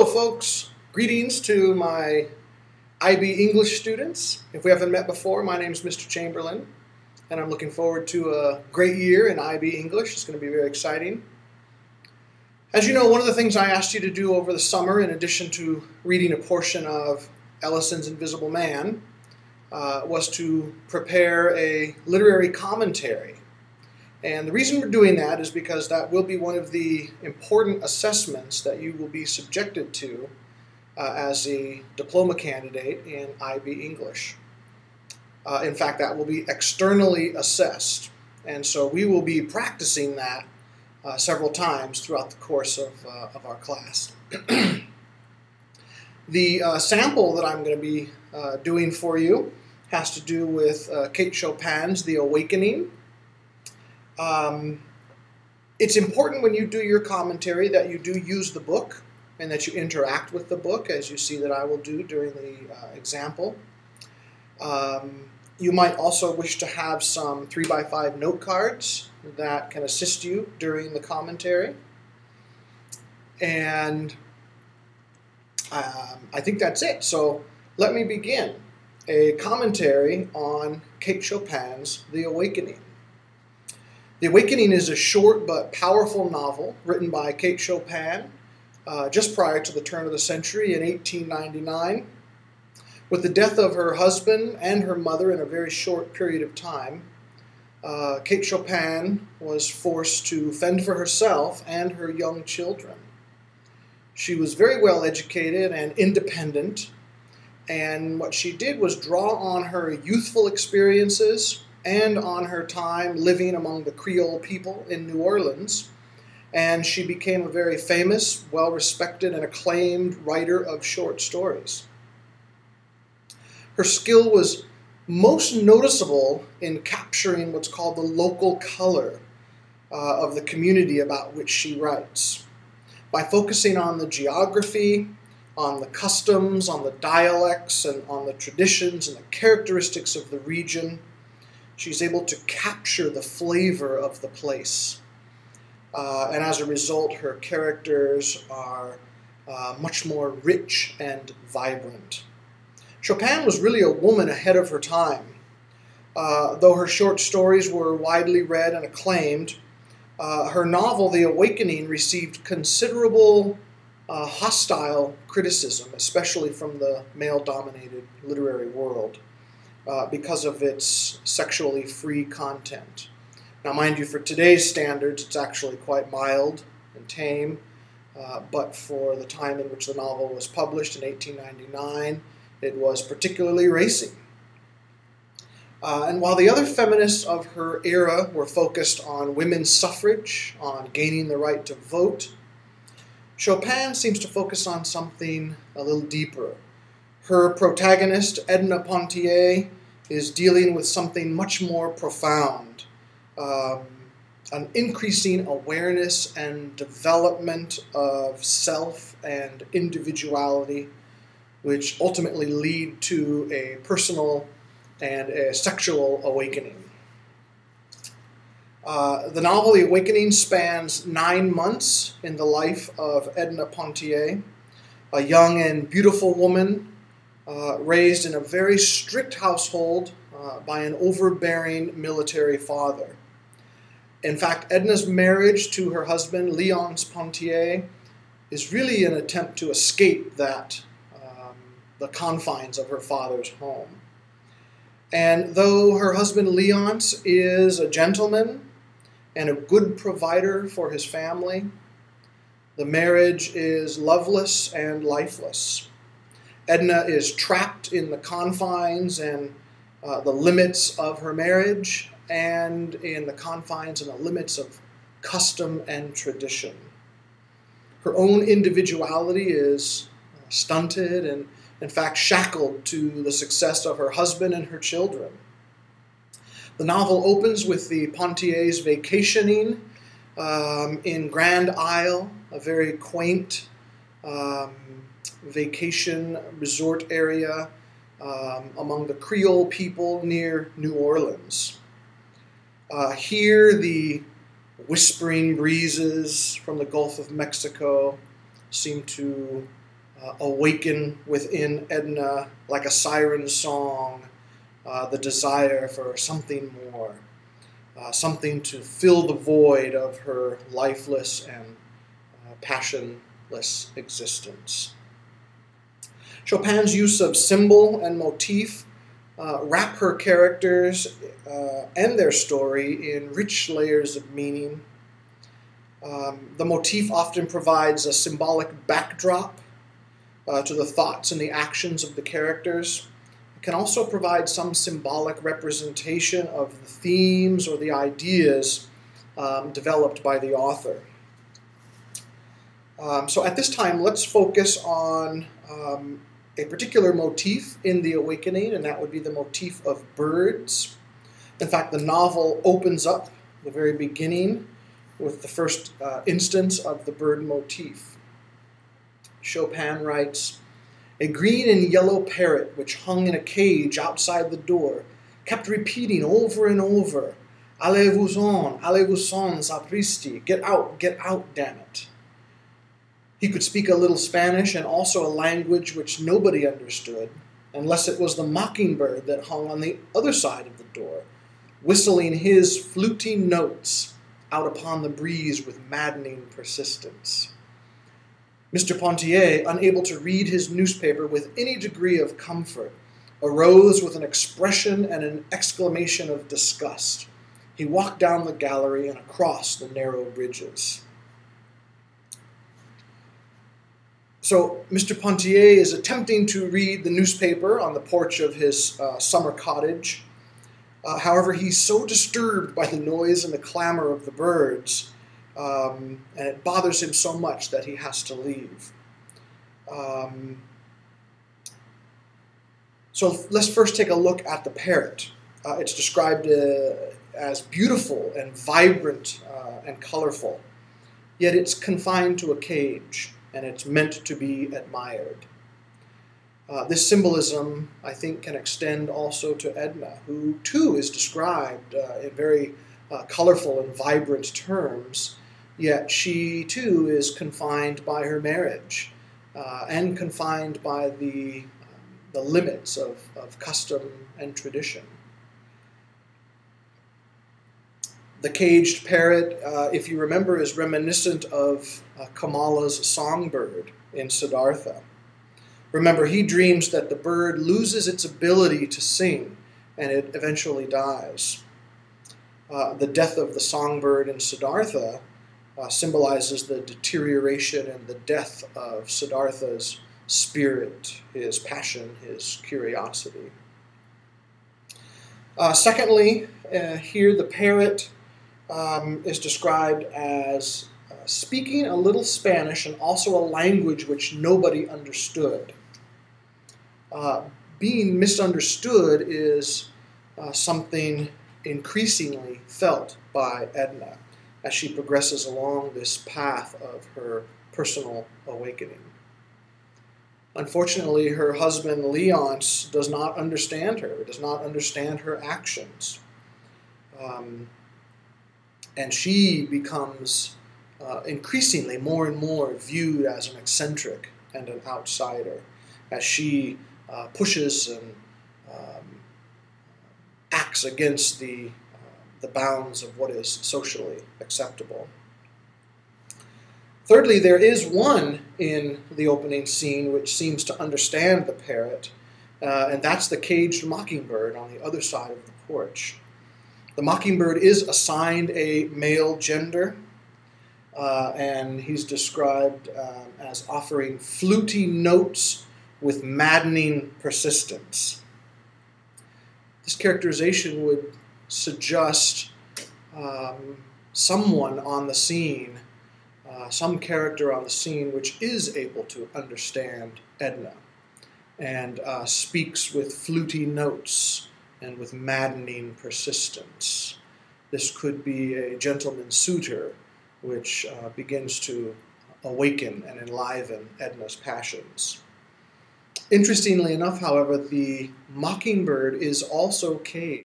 Hello, folks. Greetings to my IB English students. If we haven't met before, my name is Mr. Chamberlain, and I'm looking forward to a great year in IB English. It's going to be very exciting. As you know, one of the things I asked you to do over the summer, in addition to reading a portion of Ellison's Invisible Man, was to prepare a literary commentary. And the reason we're doing that is because that will be one of the important assessments that you will be subjected to as a diploma candidate in IB English. In fact, that will be externally assessed. And so we will be practicing that several times throughout the course of our class. The sample that I'm going to be doing for you has to do with Kate Chopin's The Awakening. It's important when you do your commentary that you do use the book and that you interact with the book, as you see that I will do during the example. You might also wish to have some 3x5 note cards that can assist you during the commentary. And I think that's it. So let me begin. A commentary on Kate Chopin's The Awakening. The Awakening is a short but powerful novel written by Kate Chopin just prior to the turn of the century in 1899. With the death of her husband and her mother in a very short period of time, Kate Chopin was forced to fend for herself and her young children. She was very well educated and independent, and what she did was draw on her youthful experiences and on her time living among the Creole people in New Orleans, and she became a very famous, well-respected, and acclaimed writer of short stories. Her skill was most noticeable in capturing what's called the local color of the community about which she writes. By focusing on the geography, on the customs, on the dialects, and on the traditions and the characteristics of the region, she's able to capture the flavor of the place. And as a result, her characters are much more rich and vibrant. Chopin was really a woman ahead of her time. Though her short stories were widely read and acclaimed, her novel, The Awakening, received considerable hostile criticism, especially from the male-dominated literary world, because of its sexually free content. Now, mind you, for today's standards, it's actually quite mild and tame, but for the time in which the novel was published in 1899, it was particularly racy. And while the other feminists of her era were focused on women's suffrage, on gaining the right to vote, Chopin seems to focus on something a little deeper. Her protagonist, Edna Pontier, is dealing with something much more profound, an increasing awareness and development of self and individuality, which ultimately lead to a personal and a sexual awakening. The novel, The Awakening, spans 9 months in the life of Edna Pontier, a young and beautiful woman raised in a very strict household by an overbearing military father. In fact, Edna's marriage to her husband, Léonce Pontier, is really an attempt to escape the confines of her father's home. And though her husband Léonce is a gentleman and a good provider for his family, the marriage is loveless and lifeless. Edna is trapped in the confines and the limits of her marriage and in the confines and the limits of custom and tradition. Her own individuality is stunted and, in fact, shackled to the success of her husband and her children. The novel opens with the Pontiers vacationing in Grand Isle, a very quaint vacation resort area among the Creole people near New Orleans. Here, the whispering breezes from the Gulf of Mexico seem to awaken within Edna like a siren song, the desire for something more, something to fill the void of her lifeless and passionless existence. Chopin's use of symbol and motif wrap her characters and their story in rich layers of meaning. The motif often provides a symbolic backdrop to the thoughts and the actions of the characters. It can also provide some symbolic representation of the themes or the ideas developed by the author. So at this time, let's focus on a particular motif in The Awakening, and that would be the motif of birds. In fact, the novel opens up the very beginning with the first instance of the bird motif. Chopin writes, "A green and yellow parrot which hung in a cage outside the door kept repeating over and over, 'Allez-vous-en, sapristi, get out, damn it.' He could speak a little Spanish and also a language which nobody understood, unless it was the mockingbird that hung on the other side of the door, whistling his fluting notes out upon the breeze with maddening persistence." Mr. Pontier, unable to read his newspaper with any degree of comfort, arose with an expression and an exclamation of disgust. He walked down the gallery and across the narrow bridges. So Mr. Pontier is attempting to read the newspaper on the porch of his summer cottage. However, he's so disturbed by the noise and the clamor of the birds, and it bothers him so much that he has to leave. So let's first take a look at the parrot. It's described as beautiful and vibrant and colorful, yet it's confined to a cage, and it's meant to be admired. This symbolism, I think, can extend also to Edna, who too is described in very colorful and vibrant terms, yet she too is confined by her marriage and confined by the limits of custom and tradition. The caged parrot, if you remember, is reminiscent of Kamala's songbird in Siddhartha. Remember, he dreams that the bird loses its ability to sing and it eventually dies. The death of the songbird in Siddhartha symbolizes the deterioration and the death of Siddhartha's spirit, his passion, his curiosity. Secondly, here the parrot is described as speaking a little Spanish and also a language which nobody understood. Being misunderstood is something increasingly felt by Edna as she progresses along this path of her personal awakening. Unfortunately, her husband Leonce does not understand her, does not understand her actions. And she becomes increasingly more and more viewed as an eccentric and an outsider, as she pushes and acts against the bounds of what is socially acceptable. Thirdly, there is one in the opening scene which seems to understand the parrot, and that's the caged mockingbird on the other side of the porch. The mockingbird is assigned a male gender, and he's described as offering fluty notes with maddening persistence. This characterization would suggest someone on the scene, some character on the scene which is able to understand Edna and speaks with fluty notes and with maddening persistence. This could be a gentleman suitor which begins to awaken and enliven Edna's passions. Interestingly enough, however, the mockingbird is also caged.